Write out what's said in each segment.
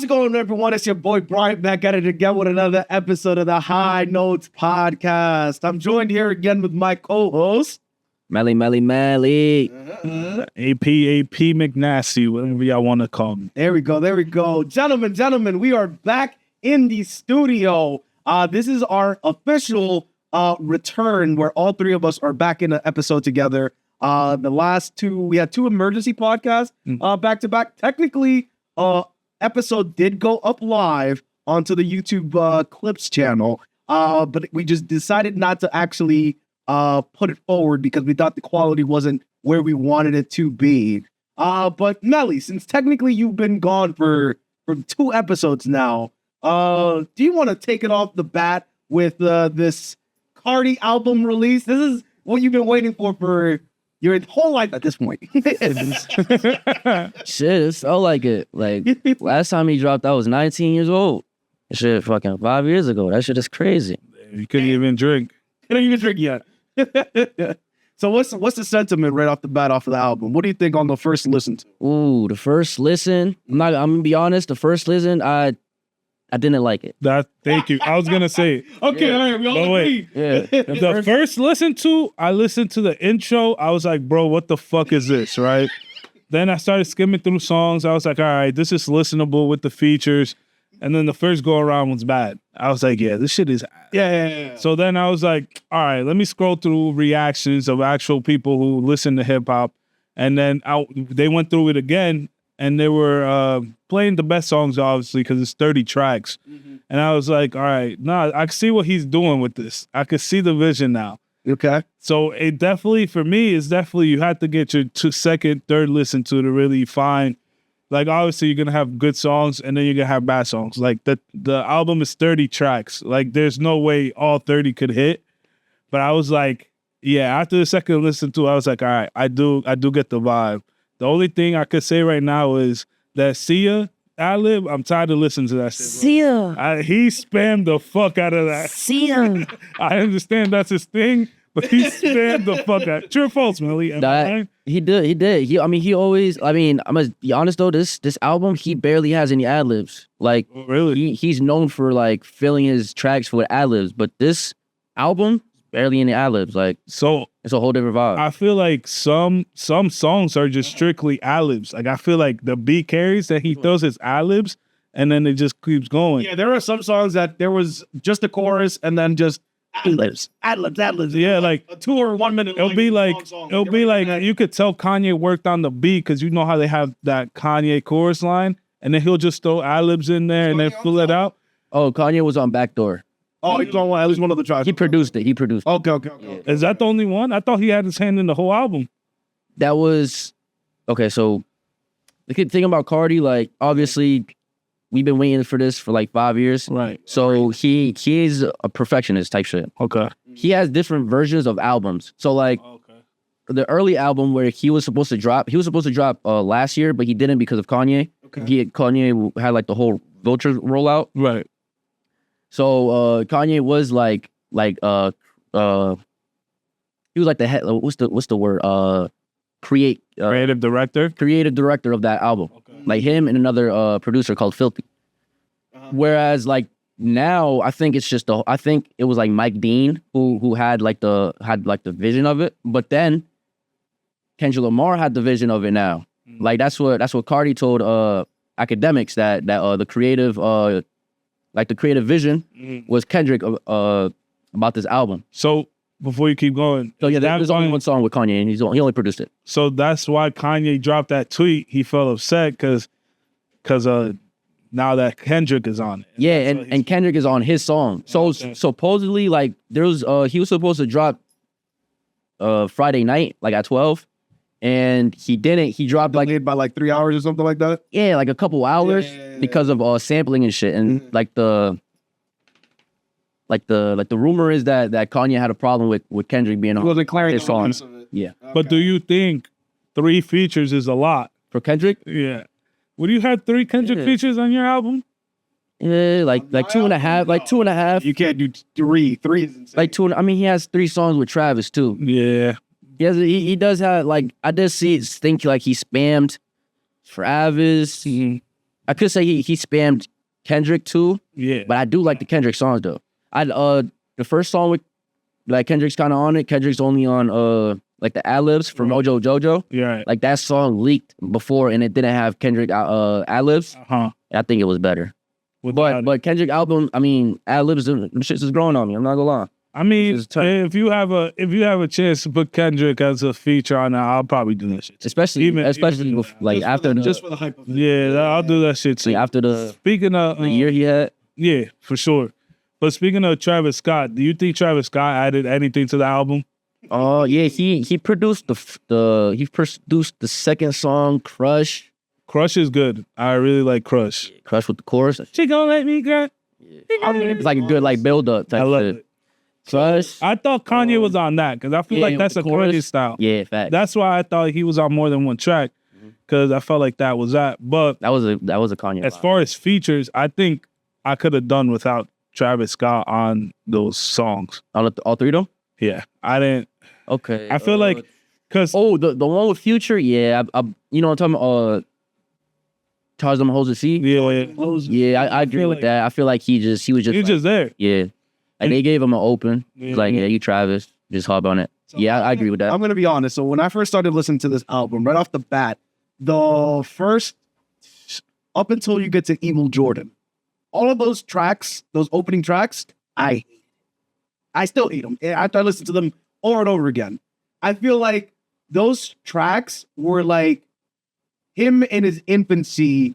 How's it going, everyone? It's your boy Brian back at it again with another episode of the High Notes Podcast. I'm joined here again with my co-host, Melly. AP McNasty, whatever y'all want to call me. There we go. Gentlemen, we are back in the studio. This is our official return where all three of us are back in an episode together. The last two, we had two emergency podcasts back to back. Technically, episode did go up live onto the YouTube Clips channel, but we just decided not to actually put it forward because we thought the quality wasn't where we wanted it to be. But Melly, since technically you've been gone for 2 episodes now, do you want to take it off the bat with this Carti album release? This is what you've been waiting for your whole life at this point. Shit, it felt like it. Like, last time he dropped, I was 19 years old. Shit, fucking 5 years ago. That shit is crazy. You couldn't even drink. Couldn't even drink yet. So what's the sentiment right off the bat off of the album? What do you think on the first listen to? Ooh, the first listen. I'm gonna be honest. The first listen, I didn't like it. Thank you. I was gonna say. Okay, Yeah. all right, we all agree. Yeah. The first listen to, I listened to the intro. I was like, bro, what the fuck is this, right? Then I started skimming through songs. I was like, all right, this is listenable with the features. And then the first go around was bad. I was like, yeah, this shit is. Yeah. So then I was like, all right, let me scroll through reactions of actual people who listen to hip hop. And then they went through it again. And they were playing the best songs, obviously, because it's 30 tracks. Mm-hmm. And I was like, all right, I can see what he's doing with this. I could see the vision now. Okay. So it definitely, for me, it's definitely, you have to get your second, third listen to really find, like, obviously, you're going to have good songs, and then you're going to have bad songs. Like, the album is 30 tracks. Like, there's no way all 30 could hit. But I was like, yeah, after the second listen to it, I was like, all right, I do get the vibe. The only thing I could say right now is that Sia ad-lib, I'm tired of listening to that shit, bro. Sia. He spammed the fuck out of that. Sia. I understand that's his thing, but he spammed the fuck out. True or false, Melly? He did. He always, I'm gonna be honest though, this album, he barely has any ad-libs. Like, really? He's known for like filling his tracks with ad-libs, but this album, barely any ad-libs. Like, so it's a whole different vibe. I feel like some songs are just strictly ad-libs. Like, I feel like the beat carries that he throws his ad-libs, and then it just keeps going. Yeah, there are some songs that there was just a chorus and then just ad-libs. Yeah, like a 2 or 1 minute. It'll be like you could tell Kanye worked on the beat because you know how they have that Kanye chorus line, and then he'll just throw ad-libs in there and then fill it out. Oh, Kanye was on Backdoor. Oh, he's on at least one of the tracks. He produced it. Okay. Yeah. Is that the only one? I thought he had his hand in the whole album. That was okay. So the thing about Carti, like, obviously, we've been waiting for this for like 5 years. Right. So he is a perfectionist type shit. Okay. He has different versions of albums. So like the early album where he was supposed to drop last year, but he didn't because of Kanye. Okay. Kanye had like the whole Vulture rollout. Right. So Kanye was like he was like the head. What's the word? Creative director of that album. Okay. Like him and another producer called Filthy. Whereas like now, I think it was like Mike Dean who had the vision of it. But then Kendrick Lamar had the vision of it now. Mm-hmm. Like that's what Carti told academics that the creative vision was Kendrick about this album. So before you keep going, so yeah, there's only one song with Kanye, and he only produced it. So that's why Kanye dropped that tweet. He felt upset because now that Kendrick is on it. Yeah, and Kendrick is on his song. So supposedly, like, there was he was supposed to drop Friday night, like at 12, and he didn't. He dropped Delayed by like 3 hours or something like that. Yeah, like a couple hours because of sampling and shit. And like the rumor is that Kanye had a problem with Kendrick being on his song. Yeah. Okay. But do you think 3 features is a lot For Kendrick? Yeah. Would you have 3 Kendrick features on your album? Yeah, like 2.5, like 2.5. You can't do 3. 3 is insane. Like 2. I mean, he has 3 songs with Travis too. Yeah. He does have, like, I did think like he spammed Travis. I could say he spammed Kendrick too, Yeah. but I do like the Kendrick songs though. The first song with like Kendrick's kind of on it. Kendrick's only on like the ad-libs from Mojo Jojo. Yeah. Like that song leaked before and it didn't have Kendrick ad-libs. Uh-huh. I think it was better. But Kendrick album, I mean, ad-libs, them shits is growing on me. I'm not gonna lie. I mean, It's tough. if you have a chance to put Kendrick as a feature on that, I'll probably do that shit. Especially Even like after just for the hype of it. Yeah, I'll do that shit too. like after the Speaking of year he had. yeah, for sure. But speaking of Travis Scott, do you think Travis Scott added anything to the album? Oh yeah, he produced the second song, Crush. Crush is good. I really like Crush. Crush with the chorus. She gonna let me go. It's like a good like build up type I love shit. it. Crush. I thought Kanye was on that because I feel Yeah, like that's a with the chorus. Kanye style. Yeah, fact. That's why I thought he was on more than one track because I felt like that was that. But That was a Kanye. as vibe. far as features, I think I could have done without Travis Scott on those songs. all three of them. Yeah, I didn't. Okay. I feel like because the one with Future. Yeah, I you know what I'm talking about. Charge them hoes to see. Yeah, I agree with that. I feel like he was just he's like, just there. yeah. Like they gave him an open. Yeah. Like yeah, you Travis, just hop on it. Yeah, I agree with that. I'm gonna be honest. So when I first started listening to this album, right off the bat, the first up until you get to Evil Jordan, all of those tracks, those opening tracks, I still hate them. After I listen to them over and over again, I feel like those tracks were like him in his infancy.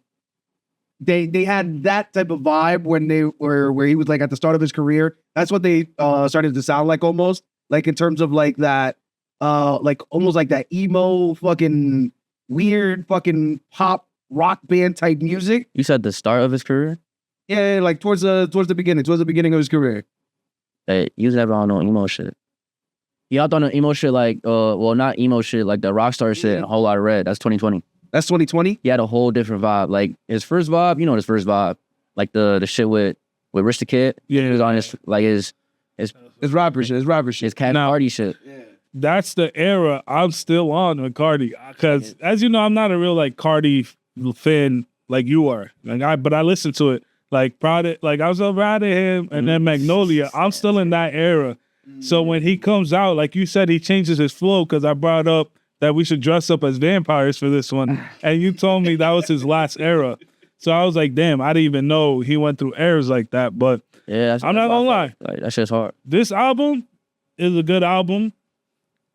They had that type of vibe when they were where he was like at the start of his career. That's what they started to sound like almost like in terms of like that like almost like that emo fucking weird fucking pop rock band type music. You said the start of his career. Yeah, like towards the beginning of his career. Hey, he was never on no emo shit. He hopped on the emo shit like well not emo shit like the Rockstar shit. A whole lot of red. That's 2020. That's 2020. He had a whole different vibe. Like his first vibe, you know his first vibe, like the shit with Rich the Kid. Yeah. He was on his like his It's rapper shit. his Cat Now- Party shit. That's the era I'm still on with Carti. Because as you know, I'm not a real like Carti fan like you are. But I listen to it. Like proud like I was so proud of him and then Magnolia. I'm still in that era. So when he comes out, like you said, he changes his flow because I brought up that we should dress up as vampires for this one. And you told me that was his last era. So I was like, damn, I didn't even know he went through eras like that. But Yeah, I'm not gonna lie. Like that shit's hard. This album is a good album.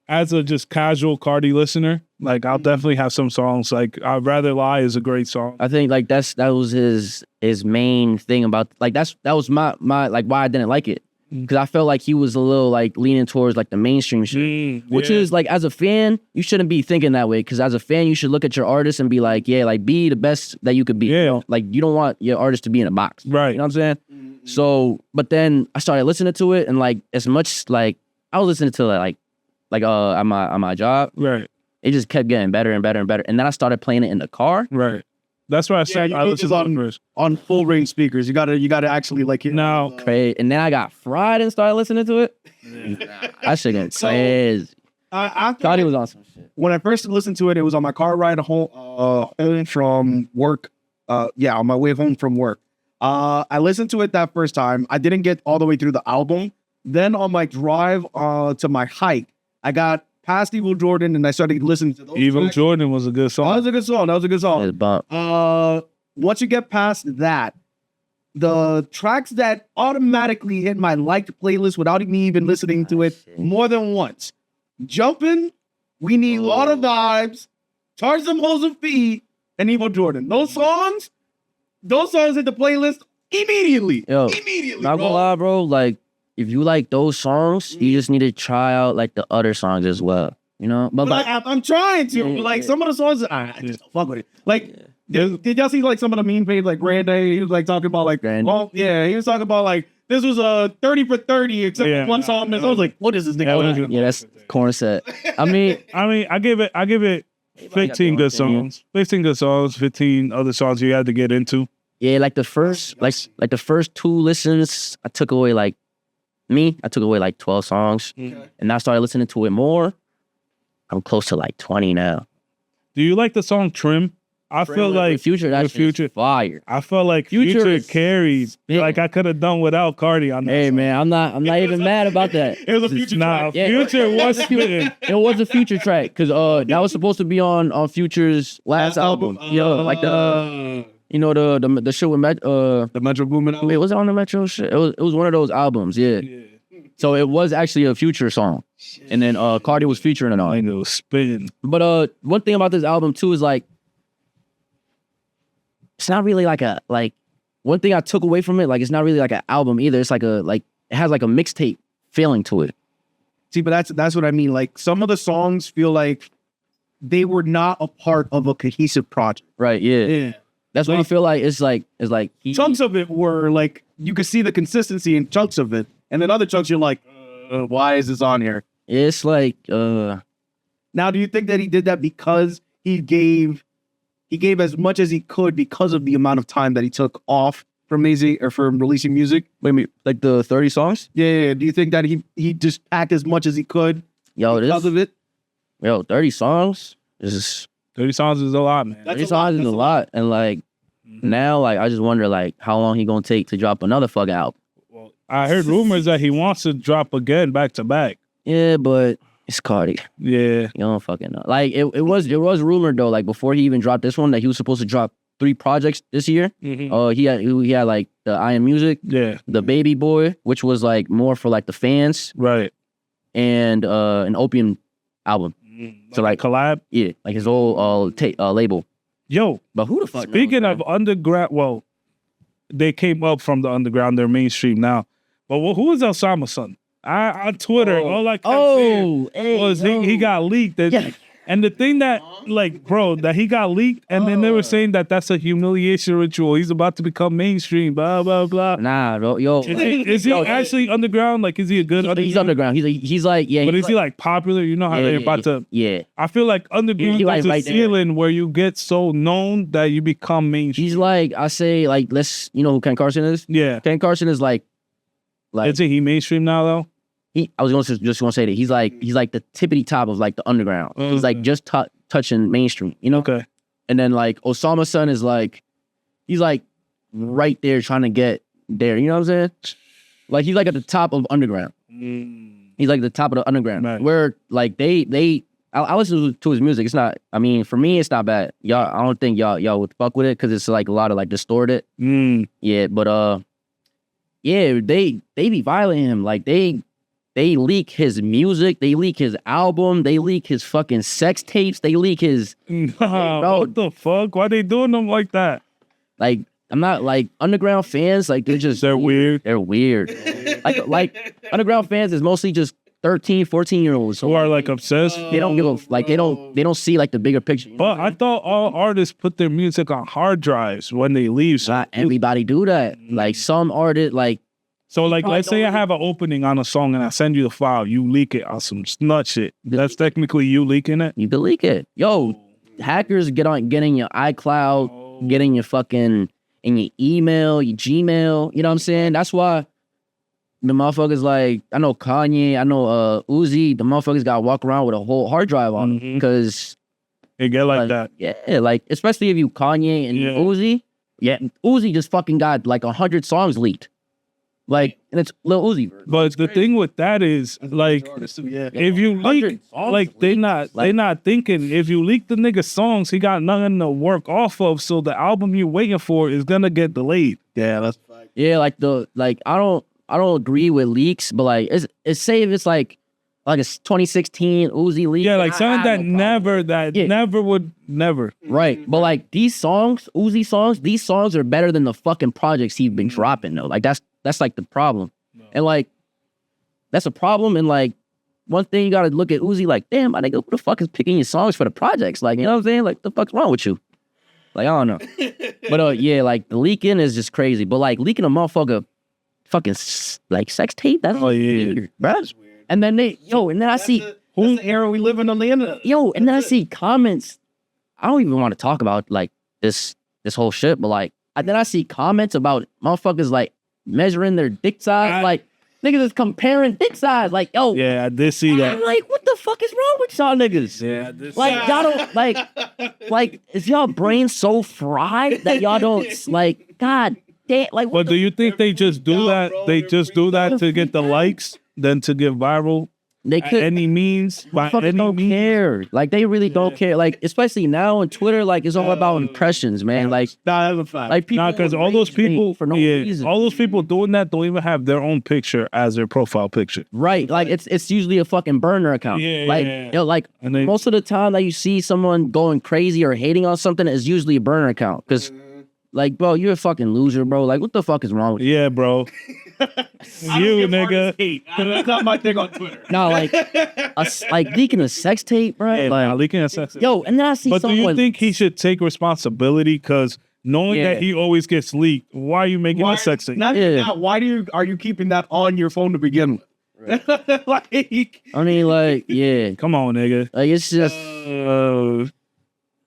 As a just casual Carti listener, like I'll definitely have some songs. Like I'd Rather Lie is a great song. I think like that was his main thing about like that was my like why I didn't like it because I felt like he was a little like leaning towards like the mainstream shit, which is like as a fan you shouldn't be thinking that way because as a fan you should look at your artist and be like yeah like be the best that you could be. Yeah. You know? Like you don't want your artist to be in a box, Right. You know what I'm saying? So but then I started listening to it and like as much like I was listening to like at my job, Right. it just kept getting better and better and better. And then I started playing it in the car. Right. That's why I said you I put listened this to it first. on full range speakers. You gotta actually like hear Now, Crazy. And then I got fried and started listening to it. I should get crazy. Thought he was on some shit. when I first listened to it, it was on my car ride home from work. On my way home from work. I listened to it that first time. I didn't get all the way through the album. Then on my drive to my hike, I got past Evil Jordan and I started listening to those Evil tracks. Jordan was a good That song. was a good song. It's bump. Once you get past that, the tracks that automatically hit my liked playlist without me even listening to it more than once. Jumpin', We Need a Lot of Vibes, Charge Them Hoes a Fee, and Evil Jordan. Those songs hit the playlist immediately. Yo, Immediately, not bro. gonna lie, bro. Like, if you like those songs, you just need to try out like the other songs as well. You know, but But I'm trying to. Yeah, Like yeah. some of the songs, I just don't fuck with it. Like, did y'all see like some of the meme page like Granday? He was like talking about like, Granday. well, yeah, he was talking about like this was a 30 for 30 except Yeah. for one song. I was like, what is this Yeah, nigga? what is doing? it? yeah, that's corn set. I mean, I give it 15 good songs. 15 good songs, 15 other songs you had to get into. yeah, like the first, like the first 2 listens, I took away like 12 songs, and I started listening to it more. I'm close to like 20 now. Do you like the song Trim? I feel like Future, that with Future fire. I felt like Future Future is carried. spitting. Like I could have done without Carti on that. Hey song. man, I'm not even mad about that. It was a Future Nah, track. Yeah. Future was spitting. It was a Future track because that was supposed to be on Future's last album. Like the the shit with the Metro Boomin album. Wait, was it on the Metro shit? It was one of those albums, yeah. So it was actually a Future song, and then Carti was featuring it on. Nigga was spitting. But one thing about this album too is like, it's not really like one thing I took away from it, like it's not really like an album either. It's like it has like a mixtape feeling to it. See, but that's what I mean. Like some of the songs feel like they were not a part of a cohesive project. Right? Yeah. That's what I feel like. It's like Chunks of it were like you could see the consistency in chunks of it, and then other chunks you're like, why is this on here? It's like Now, do you think that he did that because he gave as much as he could because of the amount of time that he took off from releasing music? wait a minute, like the 30 songs? Yeah. Do you think that he just packed as much as he could because of it? 30 songs is 30 songs is a lot, man. 30 songs is a lot, and like now, like I just wonder like how long he gonna take to drop another fucking album. Well, I heard rumors that he wants to drop again back to back. Yeah, but it's Carti. Yeah. You don't fucking know. Like it was rumored though, like before he even dropped this one, that he was supposed to drop 3 projects this year. He had like the I Am Music, the Baby Boy, which was like more for like the fans, right, and an Opium album. So like collab, yeah, like his old label. Yo, but who the fuck? Speaking knows, of underground, well, they came up from the underground. They're mainstream now. But who is Osama's son? On Twitter, all I kept saying was he got leaked. And the thing that, like, bro, that he got leaked, and then they were saying that that's a humiliation ritual. He's about to become mainstream, blah, blah, blah. Nah, bro, yo. Is he actually underground? Like, is he a good underground? He's underground. He's like, yeah. But is he like popular? You know how they're about to... Yeah. I feel like underground is a ceiling where you get so known that you become mainstream. He's like, I say, like, you know who Ken Carson is? Yeah. Ken Carson is like... Isn't he mainstream now, though? I was just gonna say that he's like the tippity top of like the underground. He's like just touching mainstream, you know. Okay. And then like Osama's son is like, he's like right there trying to get there. You know what I'm saying? Like he's like at the top of underground. He's like the top of the underground. Right. Where like I listen to his music. It's not. I mean, for me, it's not bad. Y'all, I don't think y'all would fuck with it because it's like a lot of like distorted. Yeah, but yeah, they be violating him. Like they leak his music, they leak his album, they leak his fucking sex tapes, they leak his... Bro, what the fuck? Why they doing them like that? Like, I'm not like underground fans, like they're weird. They're weird. like underground fans is mostly just 13, 14-year-olds who are like obsessed. They don't give a like they don't see like the bigger picture. But I thought all artists put their music on hard drives when they leave. So not everybody do that. Like some artists like... So, like, let's say I have an opening on a song and I send you the file. You leak it on some nut shit. That's technically you leaking it? You can leak it. Yo, hackers get in your iCloud, get in your fucking, in your email, your Gmail. You know what I'm saying? That's why the motherfuckers like, I know Kanye, I know Uzi, the motherfuckers got to walk around with a whole hard drive on them because... They get like that. Yeah, like, especially if you Kanye and Uzi. Yeah, Uzi just fucking got like 100 songs leaked. Like, and it's Lil Uzi. But the thing with that is, like, if you leak, like, they not thinking, if you leak the nigga songs, he got nothing to work off of, so the album you're waiting for is gonna get delayed. Yeah, that's yeah, like I don't agree with leaks, but like it's say if it's like a 2016 Uzi leak. Yeah, like something that never would never. Right. But like these songs, Uzi songs, these songs are better than the fucking projects he's been dropping though. Like that's like the problem. No. And like that's a problem. And like one thing you gotta look at Uzi like, damn, my nigga, who the fuck is picking your songs for the projects? Like, you know what I'm saying? Like, the fuck's wrong with you? Like, I don't know. But yeah, like the leaking is just crazy. But like leaking a motherfucker fucking like sex tape, that's weird, bro. That's weird. And then and then I see who's the era we live in on the internet. And then I see comments. I don't even want to talk about like this whole shit, but like then I see comments about motherfuckers like measuring their dick size. Like Niggas is comparing dick size. Like, yo, Yeah, I did see I'm that. like, what the fuck is wrong with y'all niggas? Yeah, I did see Like, y'all don't like, is y'all brain so fried that y'all don't like? God damn, like, But do you think they just do that? They just do that to get the likes, than to get viral? they At could any means, by fucking any don't means. care. Like, they really don't care. Like, especially now on Twitter, like, it's all about impressions, man. Like, Nah, that's a fact. like people Nah, because would all those rage bait people for no reason. all those people doing that don't even have their own picture as their profile picture. Right, like it's usually a fucking burner account. Yeah, like yeah. yo, like And they- most of the time that you see someone going crazy or hating on something is usually a burner account. Because like, bro, you're a fucking loser, bro. Like, what the fuck is wrong with you? Yeah, bro. You nigga. That's not my thing on Twitter. No, like like leaking a sex tape, bro. Yeah, like, nah, leaking a sex. yo, and then I see But do someone. you think he should take responsibility? Because knowing Yeah. that he always gets leaked, why are you making a sex tape? Not even Yeah. that, why are you keeping that on your phone to begin with? Like, I mean, like, yeah, Come on, nigga. like it's just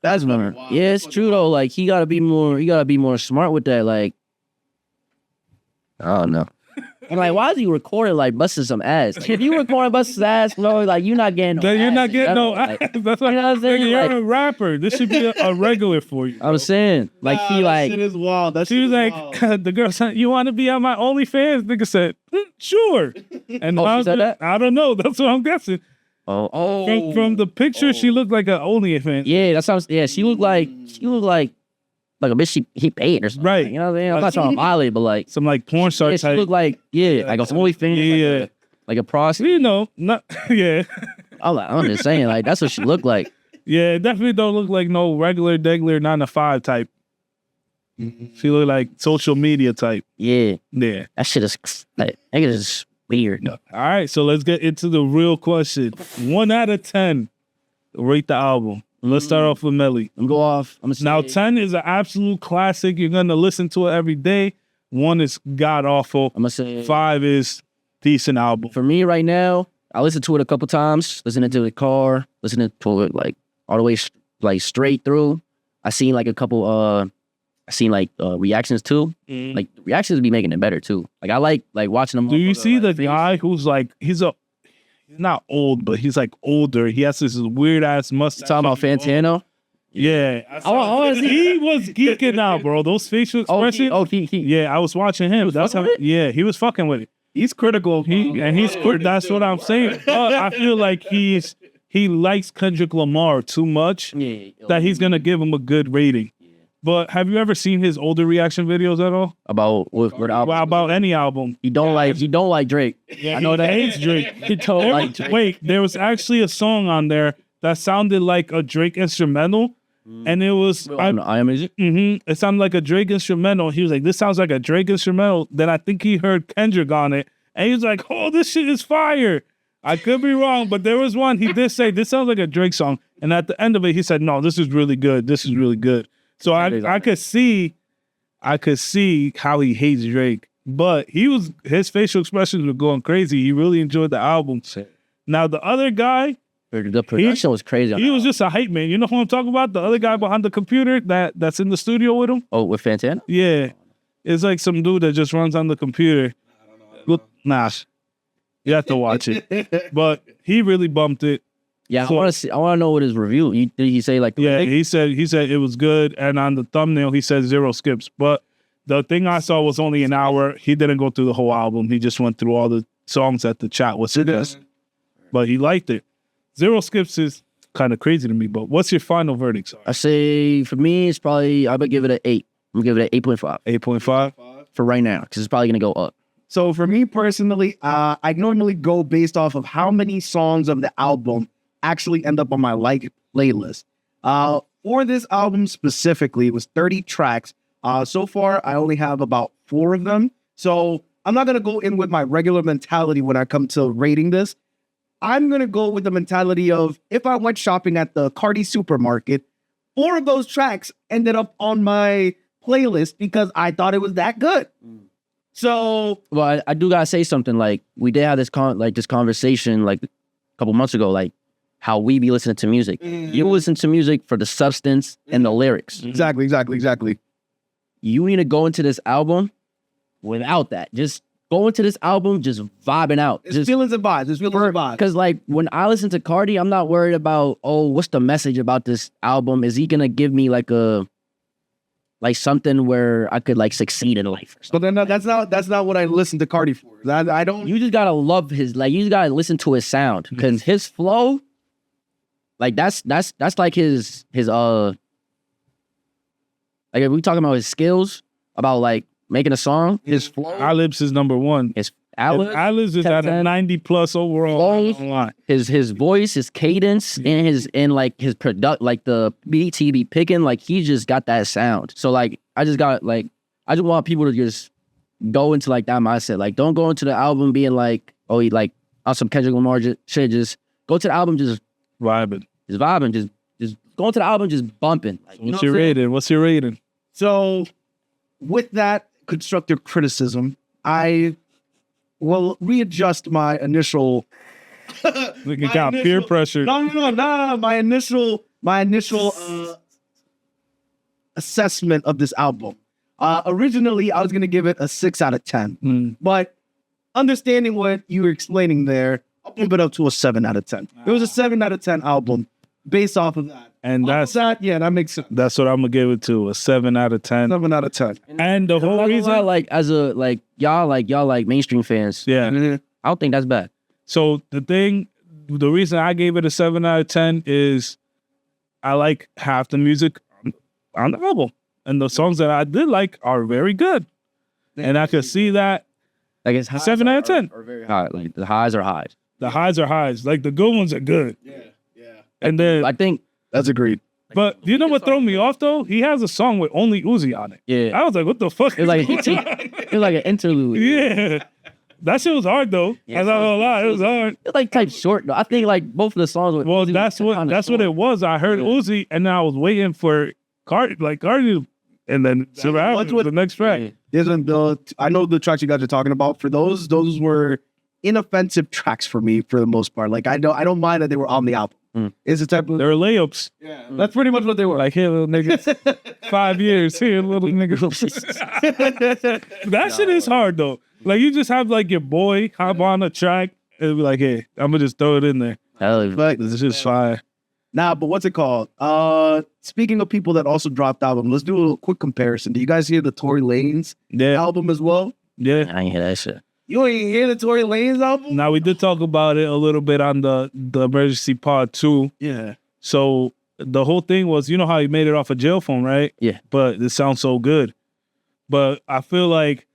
that's whatever. wild. Yeah, it's true though. Like, he gotta be more smart with that. Like, I don't know. And like, why is he recording like busting some ass? If you recording busting some ass, bro, like you're not getting no Then you're ass not in getting no. general. Like, That's what you know what I'm saying? nigga, you're Like- a rapper. This should be a regular for you. I'm saying, like, Nah, he that like shit is wild. That She shit was is like, wild. the girl said, "You want to be on my OnlyFans?" Nigga said, "Sure." And Oh, she I was said like, that? I don't know. That's what I'm guessing. From the picture, she looked like an OnlyFans. yeah, that sounds. Yeah, she looked like a bitch he paid or something. Right. You know what I mean? I'm not trying to violate, but like, Some like porn star yeah, she type. looked like like a OnlyFans, Yeah. like a prostitute. You know, not yeah, I'm just saying, like, that's what she looked like. yeah. It definitely don't look like no regular 9 to 5 type. She look like social media type. Yeah, Yeah. that shit is like, nigga is weird. All right, so let's get into the real question. 1 out of 10, rate the album. Let's start off with Melly. I'm go off. I'm gonna say, Now, 10 is an absolute classic. You're gonna listen to it every day. 1 is god awful. I'm gonna say 5 is decent album. for me right now. I listened to it a couple times. Listening to the car, listening to it like all the way like straight through. I seen like a couple. Reactions too. Like reactions be making it better too. Like I like watching them. Do you see the like, guy who's like he's not old, but he's like older. He has this weird ass mustache. talking about Fantano? Yeah, I wanna see- he was geeking out, bro. Those facial Oh, expressions. he. Yeah, I was watching him. That's fucking how. with it? Yeah, he was fucking with it. He's critical. That's what I'm saying. But I feel like he likes Kendrick Lamar too much Yeah. that he's gonna give him a good rating. But have you ever seen his older reaction videos at all? About what album? Well, about any album? He don't like Drake. I know that hates Drake. He don't like Drake. Wait, there was actually a song on there that sounded like a Drake instrumental, and it was I am music. it sounded like a Drake instrumental. He was like, "This sounds like a Drake instrumental." Then I think he heard Kendrick on it, and he was like, "Oh, this shit is fire." I could be wrong, but there was one he did say, "This sounds like a Drake song," and at the end of it, he said, "No, this is really good. This is really good." So I could see how he hates Drake, but his facial expressions were going crazy. He really enjoyed the album. Now the other guy, The production was crazy. he was just a hype man. You know who I'm talking about? The other guy behind the computer that's in the studio with him? with Fantano. Yeah. It's like some dude that just runs on the computer. Nah. You have to watch it. But he really bumped it. Yeah, So- I want to know what his review. Did he say like? Yeah, he said it was good. And on the thumbnail he said 0 skips. But the thing I saw was only an hour. He didn't go through the whole album. He just went through all the songs that the chat was suggesting. But he liked it. 0 skips is kind of crazy to me. But what's your final verdict? Sorry. I say for me, it's probably I would give it an 8. I'm gonna give it an 8.5 8.5? for right now because it's probably gonna go up. So for me personally, I normally go based off of how many songs of the album actually end up on my like playlist. For this album specifically, it was 30 tracks. So far, I only have about 4 of them. So I'm not going to go in with my regular mentality when I come to rating this. I'm going to go with the mentality of if I went shopping at the Carti supermarket, 4 of those tracks ended up on my playlist because I thought it was that good. So Well, I do gotta say something. Like we did have this conversation like a couple months ago. Like how we be listening to music. You listen to music for the substance and the lyrics. exactly. You need to go into this album without that. Just go into this album just vibing out. It's Just feelings and vibes. It's feelings and vibes. because like when I listen to Carti, I'm not worried about, oh, what's the message about this album? Is he gonna give me like something where I could like succeed in life? But then that's not what I listen to Carti for. I don't. You just gotta love his, like, you just gotta listen to his sound, because his flow, like that's like his like, if we talking about his skills about like making a song, his flow, Ad-libs is number one. his ad-libs, Is at a 90+ overall. flow, his voice, his cadence, and his product, like the beats he be picking, like he just got that sound. So like I just want people to just go into like that mindset. Like, don't go into the album being like, oh, he like on some Kendrick Lamar shit. Just go to the album just Vibing. just go into the album just bumping. Like, you know What's your what I'm saying? rating? What's your rating? So, with that constructive criticism, I will readjust my initial. We can count peer pressure. No. My initial assessment of this album. Originally, I was gonna give it a 6 out of 10, but understanding what you were explaining there, I'll bump it up to a 7 out of 10. It was a 7 out of 10 album based off of that. And that makes sense. that's what I'm gonna give it to, a 7 out of 10. 7 out of 10. And the I'm whole not gonna reason, lie, like as a y'all like mainstream fans, yeah. I don't think that's bad. So the reason I gave it a 7 out of 10 is I like half the music on the album, and the songs that I did like are very good, and I could see that. Like it's highs 7 out of 10. are very high. Like the highs are highs. The highs are highs, like the good ones are good. Yeah. And then, I think, That's agreed. but you know what throw me off though? He has a song with only Uzi on it. yeah, I was like, what the fuck? it was like is going on? it was like an interlude. Yeah, that shit was hard though. Yeah, I'm not gonna lie, it was hard. It's like type short though. I think like both of the songs were. Well, that's what it was. I heard Uzi, and then I was waiting for Carti, and then the next track. I know the tracks you guys are talking about. For those were inoffensive tracks for me for the most part. Like I don't mind that they were on the album. It's the type of There were layups. yeah. That's pretty much what they were. Like, here, little niggas. 5 years. Here, little niggas. That shit is hard, though. Like, you just have, like, your boy hop on a track and be like, hey, I'm going to just throw it in there. But This is just fire. nah, but what's it called? Speaking of people that also dropped album, let's do a quick comparison. Do you guys hear the Tory Lanez Yeah. album as well? Yeah. I ain't hear that shit. You ain't hear the Tory Lanez album? Now, we did talk about it a little bit on the Emergency Pod 2. Yeah. So, the whole thing was, you know how he made it off a jail phone, right? Yeah. But it sounds so good. But I feel like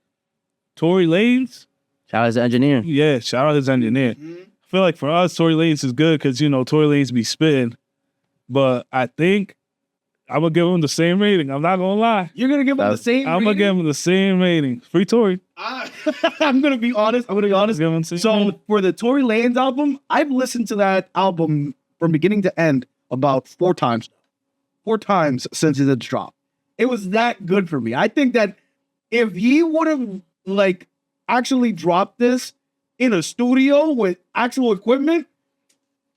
Tory Lanez, Shout out to the engineer. yeah, shout out his engineer. I feel like for us, Tory Lanez is good because, you know, Tory Lanez be spitting. But I think I'm going to give him the same rating. I'm not going to lie. You're gonna give him the same. I'm going to give him the same rating. Free Tory. I'm gonna be honest. Give him the same rating. So for the Tory Lanez album, I've listened to that album from beginning to end about 4 times. 4 times since it dropped. It was that good for me. I think that if he would have like actually dropped this in a studio with actual equipment,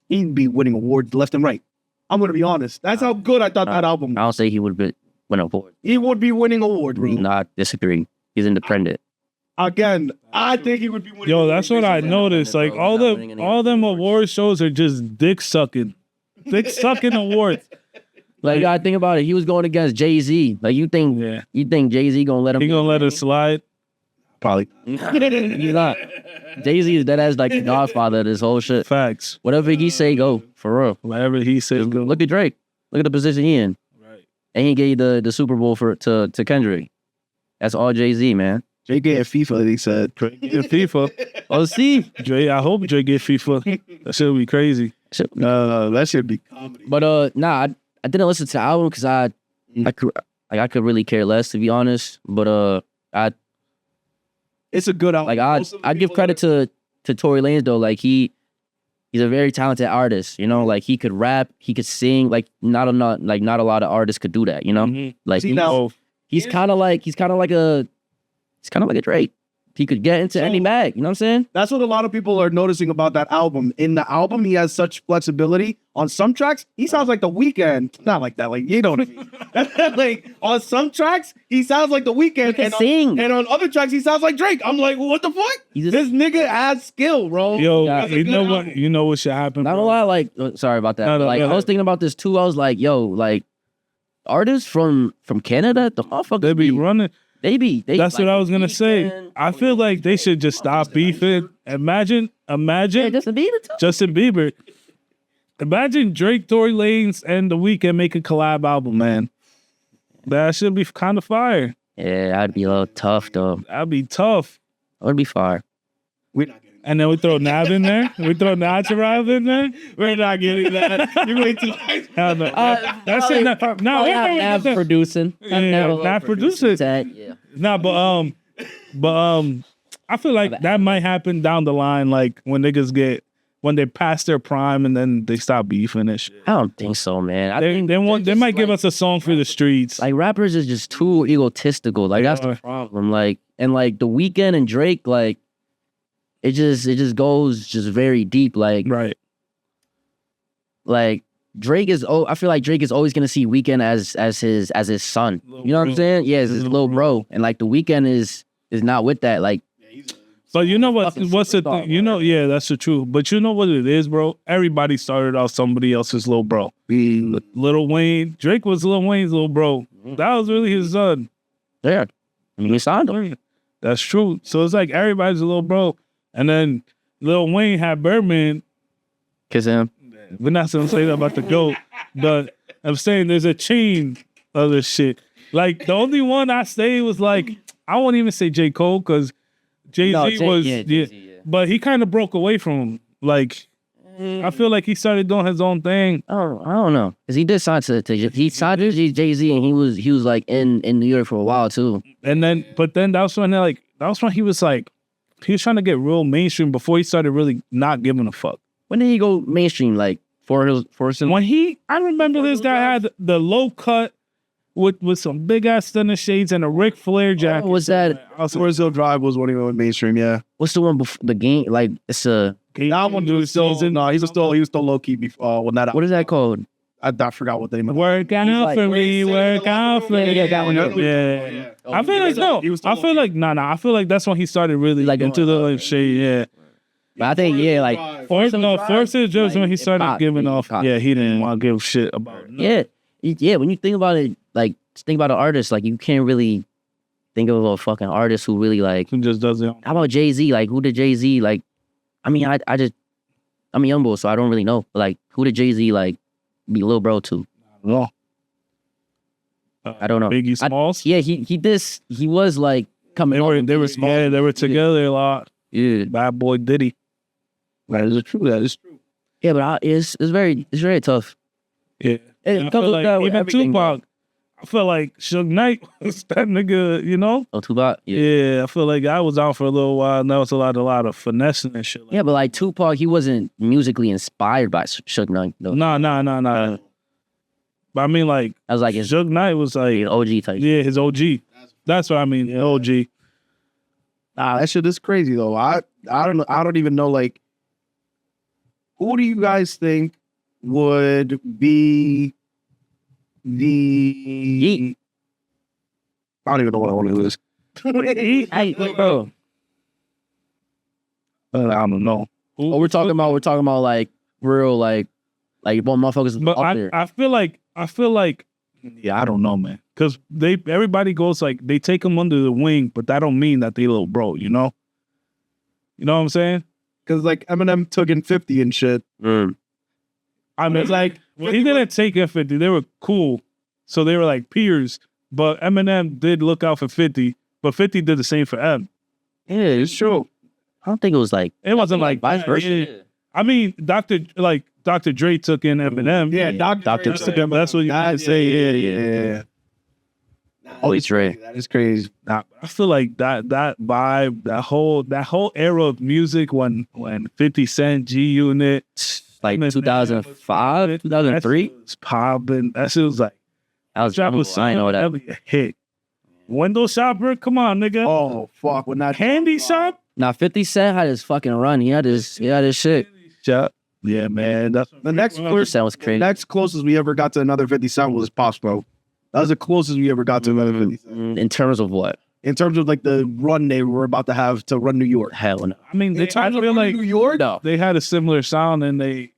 he'd be winning awards left and right. I'm gonna be honest. That's how good I thought that album I was. don't say he would win a award. He would be winning awards, bro. No, I disagree. He's independent. Again, I think he would be winning. Yo, awards. that's what I noticed. Like, Bro, not winning any all them awards. award shows are just dick sucking. Dick sucking awards. Like, you gotta think about it. He was going against Jay-Z. Like, you think Jay-Z gonna let him? He gonna let it slide? Probably. He's not. Jay-Z is dead as like the godfather of this whole shit. Facts. Whatever he say, go for real. Whatever he says, go. Look at Drake. Look at the position he in. Right. And he gave the Super Bowl to Kendrick. That's all Jay-Z, man. Jay get FIFA, he said. Drake get FIFA. Oh, see, Drake, I hope Drake get FIFA. That shit would be crazy. That should be comedy. but nah, I didn't listen to the album because I could really care less, to be honest. But It's a good album. like I give credit to Tory Lanez though. Like he's a very talented artist. You know, like he could rap, he could sing. Like not a lot of artists could do that. You know, Mhm. like See, now- Oh, he's kind of like a Drake. he could get into any bag. You know what I'm saying? That's what a lot of people are noticing about that album. In the album, he has such flexibility. On some tracks, he sounds like The Weeknd. Not like that. Like, you know what I mean? Like, on some tracks, he sounds like The Weeknd. He can sing. And on other tracks, he sounds like Drake. I'm like, what the fuck? This nigga has skill, bro. Yo, That's a you good know album. what? You know what should happen? Not a bro? lot. Like, sorry about that. No, Like, go I was ahead. thinking about this too. I was like, yo, like, artists from Canada, the motherfuckers They be running. They That's like, what I was gonna say. Weeknd. I feel like they should just stop beefing. Imagine Yeah, Justin Bieber too. Justin Bieber. Imagine Drake, Tory Lanez, and The Weeknd make a collab album, man. That should be kind of fire. Yeah, that'd be a little tough though. That'd be tough. That would be fire. We're not getting And then we throw Nav in there. We throw Natural in there. We're not getting that. You wait till Hell no. That's it. No, Nav producing. Nav producing. Yeah. Nah, but I feel like that might happen down the line, like when niggas when they pass their prime and then they stop beefing and shit. I don't think so, man. I They think they might give us a song for the streets. like rappers is just too egotistical. Like that's the are. problem. Like and like The Weeknd and Drake, like it just goes just very deep. Like Right. Drake is I feel like Drake is always gonna see Weeknd as his son. Little You know what I'm bro. saying? Yeah, it's his little bro. And like The Weeknd is not with that. Like But you know what's fucking the superstar, thing? You know, yeah, that's the truth. But you know what it is, bro? Everybody started off somebody else's little bro. Lil Wayne. Drake was Lil Wayne's little bro. That was really his son. yeah. I mean he signed him. That's true. So it's like everybody's a little bro. And then Lil Wayne had Birdman. Kiss him. We're not gonna say that about the GOAT, but I'm saying there's a chain of this shit. Like the only one I say was like, I won't even say J. Cole because Jay-Z was Jay-Z, yeah. but he kind of broke away from him. Like I feel like he started doing his own thing. I don't know. Cause he did sign to he signed to Jay-Z and he was like in New York for a while too. And then that was when he was trying to get real mainstream before he started really not giving a fuck. When did he go mainstream? Like Forest When I remember this guy had the low cut with some big ass stunner shades and a Ric Flair jacket. was that? Forest Hill Drive was when he went mainstream, yeah. What's the one before the game? Like it's a That one was still, no, he was still low key before when that. what is that called? I forgot what the name of it. Work out like, for me, work out for me. Yeah, that one. Yeah. I feel like no. I feel like I feel like that's when he started really Like into the shade. Yeah. But I think like Force is just when he started Pop, giving off. Pop. Yeah, he didn't want to give shit about. yeah. When you think about it, like just think about an artist, like you can't really think of a fucking artist who really like. He just does it. How about Jay-Z? Like who did Jay-Z like? I mean, I'm a young boy, so I don't really know. But, like who did Jay-Z like be little bro to? No. I don't know. Biggie Smalls. Yeah, he was like coming. They were together a lot. Yeah. Bad boy Diddy. That is true. Yeah, but it's very tough. Yeah. It And I comes feel with like even everything, Tupac. I feel like Suge Knight was that nigga, you know? Oh, Tupac. Yeah, I feel like I was out for a little while. And that was a lot of finessing and shit. Yeah, but like Tupac, he wasn't musically inspired by Suge Knight. Though. No. But I mean, like, I was like his Suge Knight was like, OG type. yeah, his OG. That's what I mean, the OG. Nah, that shit is crazy though. I don't even know, like, who do you guys think would be the I don't even know what I want to do this. Hey, bro. I don't know. Oh, we're talking about like real like what motherfuckers But up there. I feel like, yeah, I don't know, man. Because everybody goes like, they take them under the wing, but that don't mean that they little bro, you know? You know what I'm saying? Because like Eminem took in 50 and shit. I mean, like, he didn't take F50. They were cool. So they were like peers. But Eminem did look out for 50. But 50 did the same for M. Yeah, it's true. I don't think it was like It wasn't like vice that, versa. yeah. I mean, Dr. Dre took in Eminem. Yeah, Dr. Dre. That's what you I'd say. Yeah. Oh, it's Dre. That is crazy. I feel like that vibe, that whole era of music when 50 Cent, G Unit, Like 2005, 2003. was popping. That shit was like, I was drop a I song, know that. that'd be a hit. Window shopper, come on, nigga. Oh fuck, when that Candy shop. Now 50 Cent had his fucking run. He had his shit. shop. Yeah, man. The next 50 Cent was the crazy. next closest we ever got to another 50 Cent was Pop Smoke. That was the closest we ever got to another 50 Cent. In terms of what? In terms of like the run they were about to have to run New York. Hell no. I mean, I feel like New York? No. they had a similar sound, and they.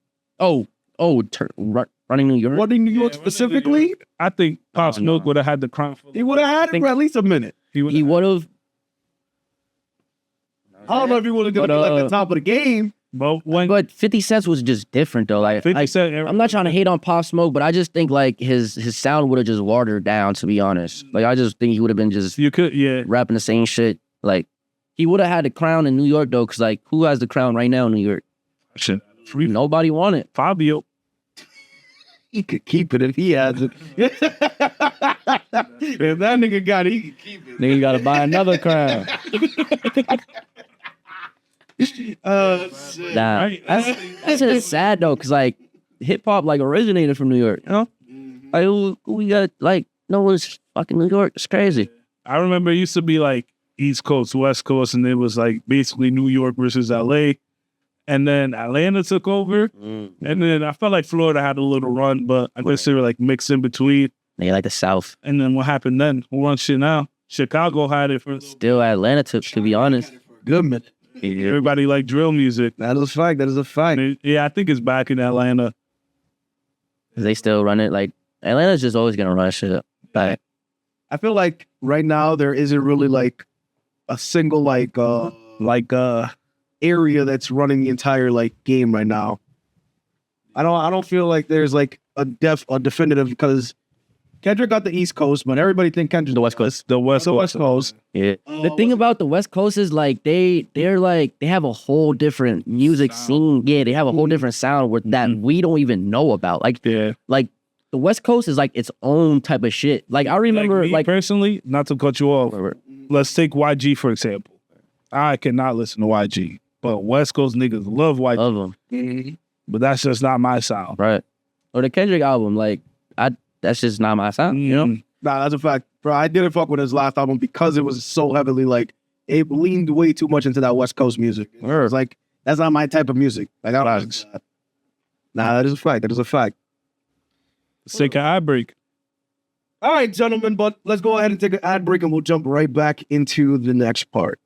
Running New York? Running New York Yeah, specifically? I think Pop Oh, Smoke no. would have had the crown. He would have had it for at least a minute. He would have. I don't know if he would have been But, at the top of the game. But when But 50 Cent was just different though. Like, 50 Cent, I'm not trying to hate on Pop Smoke, but I just think like his sound would have just watered down, to be honest. Like I just think he would have been just you could, yeah. rapping the same shit. Like he would have had the crown in New York though, because like who has the crown right now in New York? Shit. Nobody won it. Fabio. He could keep it if he has it. If that nigga got it, he could keep it. Nigga gotta buy another crown. Shit. Nah, Right. that's just sad though, because like hip hop like originated from New York, you know? Like we got like no one's fucking New York. It's crazy. I remember it used to be like East Coast, West Coast, and it was like basically New York versus LA. And then Atlanta took over. And then I felt like Florida had a little run, but I guess they were like mixed in between. They like the South. And then what happened then? Who runs shit now? Chicago had it for Still Atlanta to be honest. Good minute. everybody like drill music. That is a fact. That is a fact. And yeah, I think it's back in Atlanta. They still run it. Like Atlanta's just always gonna run shit back. I feel like right now there isn't really like a single area that's running the entire like game right now. I don't feel like there's like a definitive, because Kendrick got the East Coast, but everybody think Kendrick The West Coast. The West Coast. Yeah. The thing about the West Coast is like they're like they have a whole different music scene. Yeah, they have a whole different sound that we don't even know about. Like like the West Coast is like its own type of shit. Like I remember me like personally, not to cut you off. Let's take YG for example. I cannot listen to YG, but West Coast niggas love YG. love them. But that's just not my sound. Right. Or the Kendrick album, like that's just not my sound, you know? Nah, that's a fact, bro. I didn't fuck with his last album because it was so heavily like it leaned way too much into that West Coast music. It was like that's not my type of music. Like I don't. Nah, that is a fact. That is a fact. Let's take an ad break. All right, gentlemen, but let's go ahead and take an ad break and we'll jump right back into the next part.